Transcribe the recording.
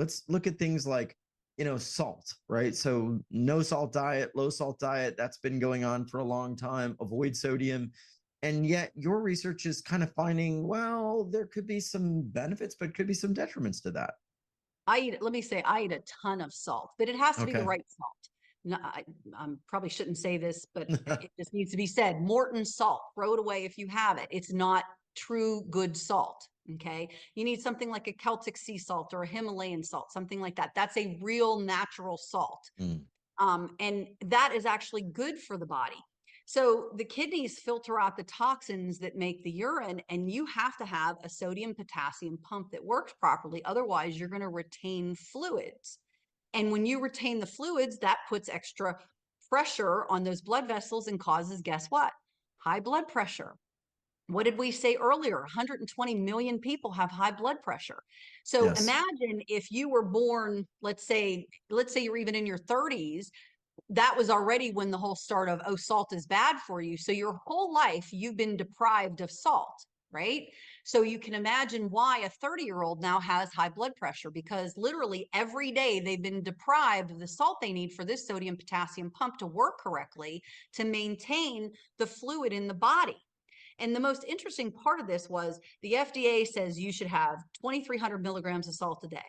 Let's look at things like, salt, right? So no salt diet, low salt diet, that's been going on for a long time. Avoid sodium. And yet your research is kind of finding, well, there could be some benefits, but could be some detriments to that. Let me say, I eat a ton of salt, but it has to be the Okay. right salt. No, I probably shouldn't say this, but it just needs to be said. Morton salt, throw it away if you have it. It's not true good salt. Okay. You need something like a Celtic sea salt or a Himalayan salt, something like that. That's a real natural salt. Mm. And that is actually good for the body. So the kidneys filter out the toxins that make the urine, and you have to have a sodium potassium pump that works properly. Otherwise, you're going to retain fluids. And when you retain the fluids, that puts extra pressure on those blood vessels and causes, guess what? High blood pressure. What did we say earlier? 120 million people have high blood pressure. So Yes. imagine if you were born, let's say you're even in your 30s, that was already when the whole start of, oh, salt is bad for you. So your whole life you've been deprived of salt, right? So you can imagine why a 30-year-old now has high blood pressure, because literally every day they've been deprived of the salt they need for this sodium potassium pump to work correctly to maintain the fluid in the body. And the most interesting part of this was the FDA says you should have 2,300 milligrams of salt a day.